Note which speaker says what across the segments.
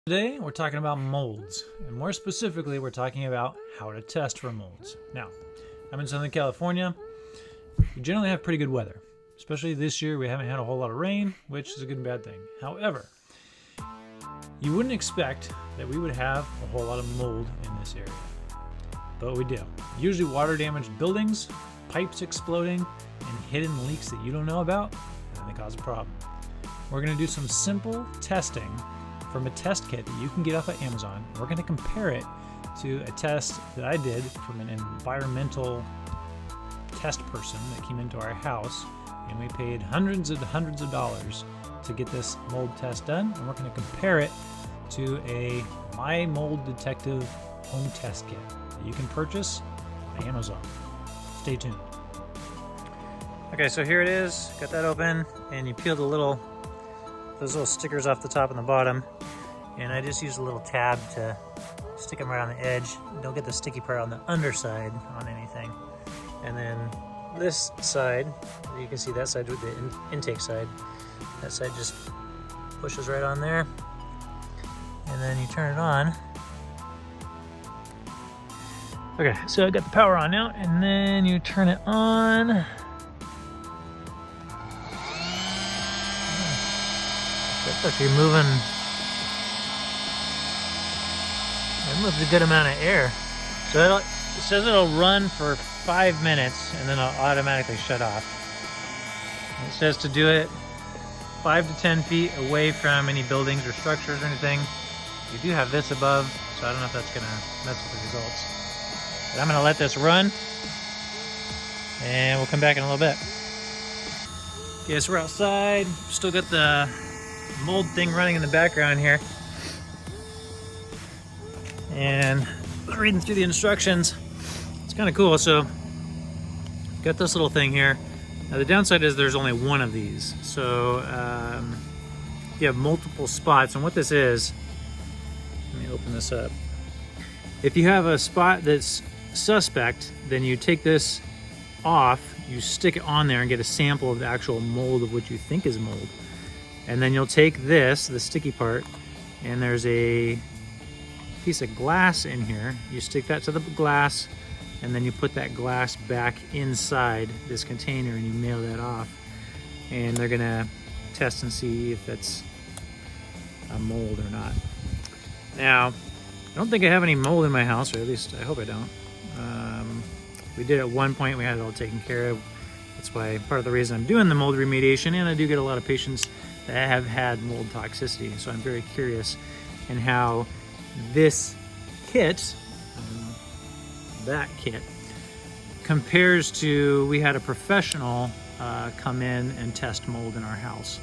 Speaker 1: Today we're talking about molds, and more specifically we're talking about how to test for molds. Now, I'm in Southern California. We generally have pretty good weather, especially this year. We haven't had a whole lot of rain, which is a good and bad thing. However, you wouldn't expect that we would have a whole lot of mold in this area, but we do. Usually water damaged buildings, pipes exploding, and hidden leaks that you don't know about, and they cause a problem. We're going to do some simple testing from a test kit that you can get off of Amazon. We're going to compare it to a test that I did from an environmental test person that came into our house, and we paid hundreds of dollars to get this mold test done, and we're going to compare it to a My Mold Detective home test kit that you can purchase on Amazon. Stay tuned. Okay, so here it is. Got that open, and you peel those little stickers off the top and the bottom, and I just use a little tab to stick them right on the edge. Don't get the sticky part on the underside on anything. And then this side, you can see that side with the intake side. That side just pushes right on there, and then you turn it on. Okay, so I got the power on now, and then you turn it on. That's actually moving. It moves a good amount of air. So it says it'll run for 5 minutes and then it'll automatically shut off. And it says to do it 5 to 10 feet away from any buildings or structures or anything. We do have this above, so I don't know if that's gonna mess with the results. But I'm gonna let this run and we'll come back in a little bit. Okay, so we're outside. Still got the mold thing running in the background here, and reading through the instructions. It's kind of cool. So got this little thing here. Now the downside is there's only one of these, so you have multiple spots. And what this is, let me open this up. If you have a spot that's suspect, then you take this off, you stick it on there and get a sample of the actual mold of what you think is mold. And then you'll take this, the sticky part, and there's a piece of glass in here. You stick that to the glass, and then you put that glass back inside this container and you mail that off. And they're gonna test and see if it's a mold or not. Now, I don't think I have any mold in my house, or at least I hope I don't. We did at one point, we had it all taken care of. That's why part of the reason I'm doing the mold remediation, and I do get a lot of patients that have had mold toxicity. So I'm very curious in how this kit, that kit, compares to, we had a professional come in and test mold in our house.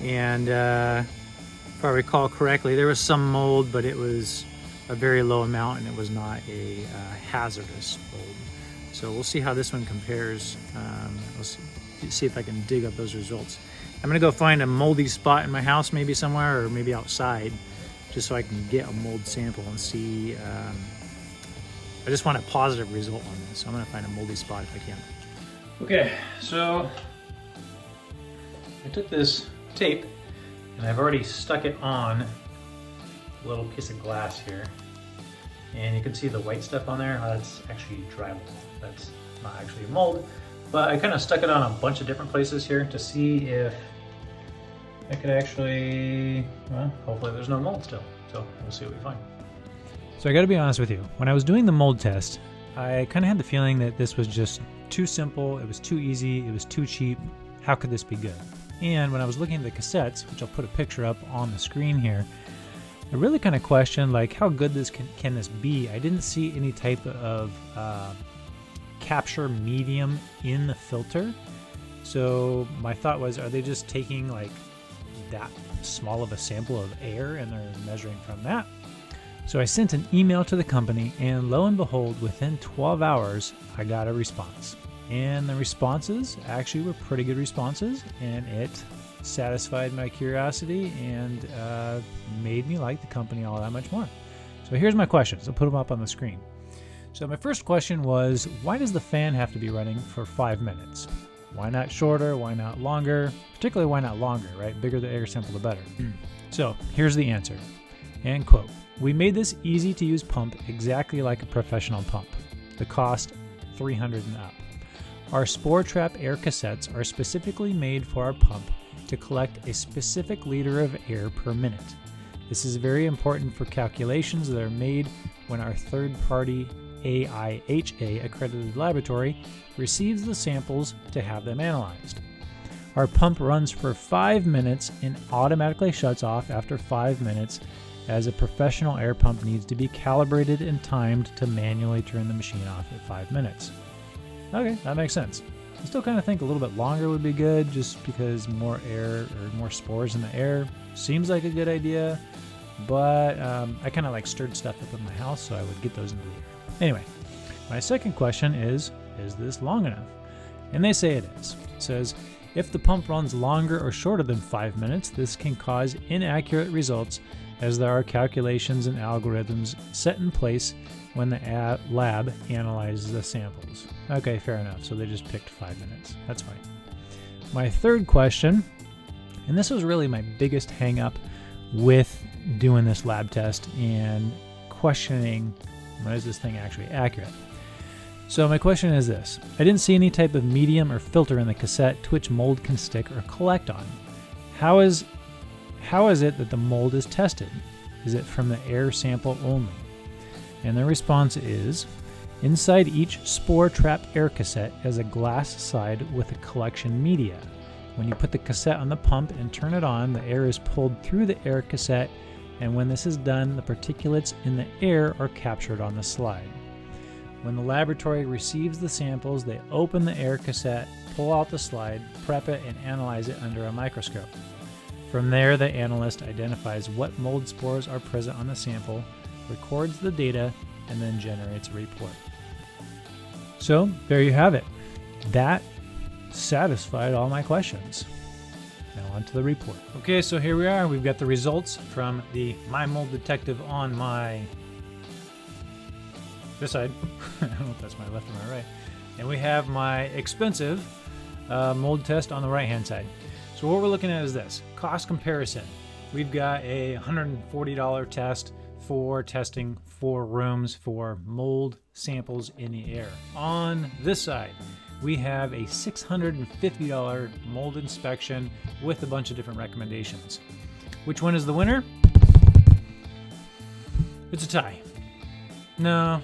Speaker 1: And if I recall correctly, there was some mold, but it was a very low amount and it was not a hazardous mold. So we'll see how this one compares. We'll see if I can dig up those results. I'm gonna go find a moldy spot in my house, maybe somewhere, or maybe outside, just so I can get a mold sample and see. I just want a positive result on this, so I'm gonna find a moldy spot if I can. Okay, so I took this tape and I've already stuck it on a little piece of glass here. And you can see the white stuff on there. That's actually drywall. That's not actually mold. But I kind of stuck it on a bunch of different places here to see if I could actually, well, hopefully there's no mold still. So we'll see what we find. So I gotta be honest with you. When I was doing the mold test, I kind of had the feeling that this was just too simple. It was too easy. It was too cheap. How could this be good? And when I was looking at the cassettes, which I'll put a picture up on the screen here, I really kind of questioned, like, how good this can this be? I didn't see any type of capture medium in the filter. So my thought was, are they just taking like that small of a sample of air and they're measuring from that? So I sent an email to the company, and lo and behold, within 12 hours, I got a response. And the responses actually were pretty good responses, and it satisfied my curiosity and made me like the company all that much more. So here's my questions. I'll put them up on the screen. So my first question was, why does the fan have to be running for 5 minutes? Why not shorter? Why not longer? Particularly, why not longer, right? Bigger the air sample, the better. So here's the answer. And quote, "We made this easy to use pump exactly like a professional pump. The cost, $300 and up. Our spore trap air cassettes are specifically made for our pump to collect a specific liter of air per minute. This is very important for calculations that are made when our third-party AIHA accredited laboratory receives the samples to have them analyzed. Our pump runs for 5 minutes and automatically shuts off after 5 minutes, as a professional air pump needs to be calibrated and timed to manually turn the machine off at 5 minutes. Okay, that makes sense. I still kind of think a little bit longer would be good, just because more air or more spores in the air seems like a good idea, but I kind of like stirred stuff up in my house, so I would get those into the air. Anyway, my second question is this long enough? And they say it is. It says, if the pump runs longer or shorter than 5 minutes, this can cause inaccurate results, as there are calculations and algorithms set in place when the lab analyzes the samples. Okay, fair enough. So they just picked 5 minutes. That's fine. My third question, and this was really my biggest hang up with doing this lab test and questioning, when is this thing actually accurate? So my question is this. I didn't see any type of medium or filter in the cassette to which mold can stick or collect on. How is it that the mold is tested? Is it from the air sample only? And the response is, inside each spore trap air cassette is a glass side with a collection media. When you put the cassette on the pump and turn it on, the air is pulled through the air cassette, and when this is done, the particulates in the air are captured on the slide. When the laboratory receives the samples, they open the air cassette, pull out the slide, prep it, and analyze it under a microscope. From there, the analyst identifies what mold spores are present on the sample, records the data, and then generates a report. So there you have it. That satisfied all my questions. Now on to the report. Okay, so here we are. We've got the results from the My Mold Detective on this side. I don't know if that's my left or my right. And we have my expensive mold test on the right-hand side. So what we're looking at is this, cost comparison. We've got a $140 test for testing 4 rooms for mold samples in the air. On this side, we have a $650 mold inspection with a bunch of different recommendations. Which one is the winner? It's a tie. No,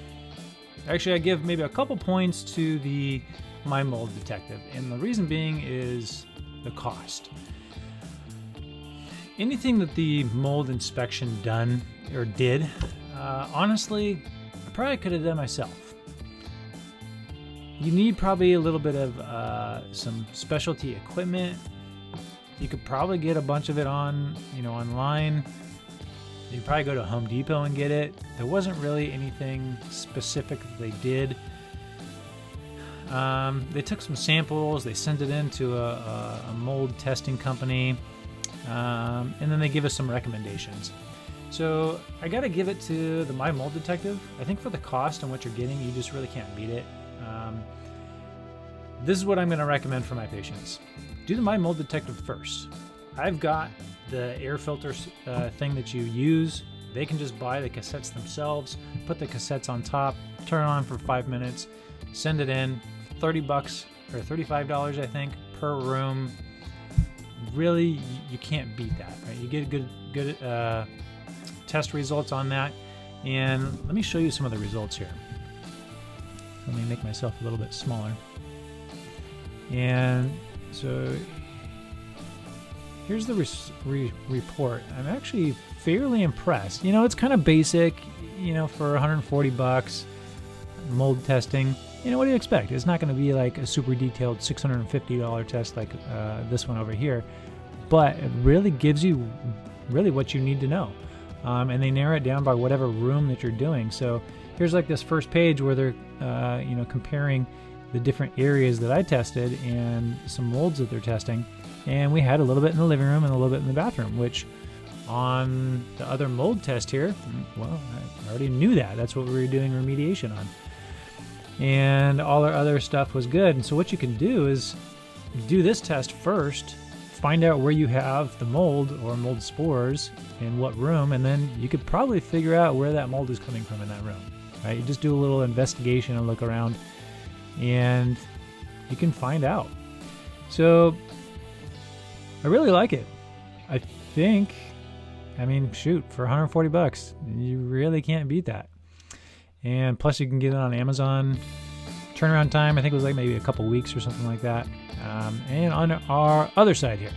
Speaker 1: actually I give maybe a couple points to the My Mold Detective, and the reason being is the cost. Anything that the mold inspection did, honestly, I probably could have done myself. You need probably a little bit of some specialty equipment. You could probably get a bunch of it online. You could probably go to Home Depot and get it. There wasn't really anything specific that they did. They took some samples, they sent it into a mold testing company, and then they give us some recommendations. So I gotta give it to the My Mold Detective. I think for the cost and what you're getting, you just really can't beat it. This is what I'm gonna recommend for my patients. Do the My Mold Detective first. I've got the air filter thing that you use. They can just buy the cassettes themselves, put the cassettes on top, turn it on for 5 minutes, send it in. $30 or $35, I think, per room. Really, you can't beat that, right? You get good test results on that. And let me show you some of the results here. Let me make myself a little bit smaller. And so here's the report. I'm actually fairly impressed. It's kind of basic, for $140, mold testing. What do you expect? It's not going to be like a super detailed $650 test like this one over here, but it really gives you what you need to know. And they narrow it down by whatever room that you're doing. So here's like this first page where they're comparing the different areas that I tested and some molds that they're testing. And we had a little bit in the living room and a little bit in the bathroom, which on the other mold test here, well, I already knew that. That's what we were doing remediation on. And all our other stuff was good. And so what you can do is
Speaker 2: do this test first, find out where you have the mold or mold spores in what room, and then you could probably figure out where that mold is coming from in that room, right? You just do a little investigation and look around, and you can find out. So I really like it. I think, I mean, shoot, for $140, you really can't beat that. And plus you can get it on Amazon. Turnaround time, I think it was like maybe a couple weeks or something like that. And on our other side here.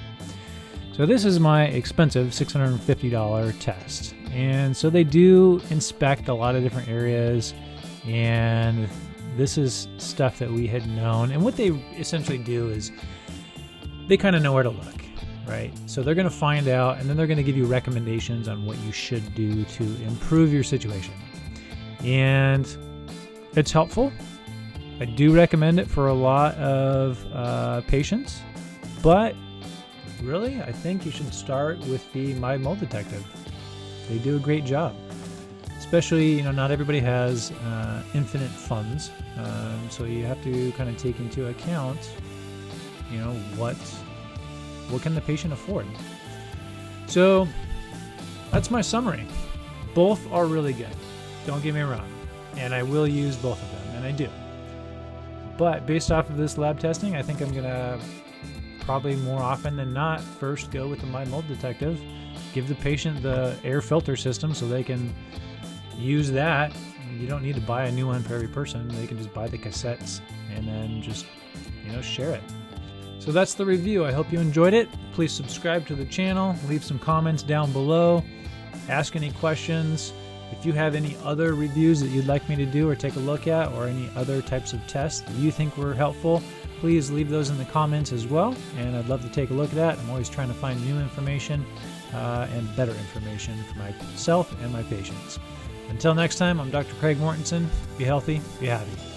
Speaker 2: So this is my expensive $650 test. And so they do inspect a lot of different areas, and this is stuff that we had known. And what they essentially do is they kind of know where to look, right? So they're going to find out, and then they're going to give you recommendations on what you should do to improve your situation. And it's helpful. I do recommend it for a lot of patients, but really, I think you should start with the My Mold Detective. They do a great job. Especially, you know, not everybody has infinite funds, so you have to kind of take into account, you know, what can the patient afford. So that's my summary. Both are really good. Don't get me wrong, and I will use both of them, and I do. But based off of this lab testing, I think I'm gonna probably more often than not first go with the My Mold Detective, give the patient the air filter system so they can use that. You don't need to buy a new one for every person. They can just buy the cassettes and then just, you know, share it. So that's the review. I hope you enjoyed it. Please subscribe to the channel, leave some comments down below, ask any questions. If you have any other reviews that you'd like me to do or take a look at, or any other types of tests that you think were helpful, please leave those in the comments as well, and I'd love to take a look at that. I'm always trying to find new information and better information for myself and my patients. Until next time, I'm Dr. Craig Mortensen. Be healthy, be happy.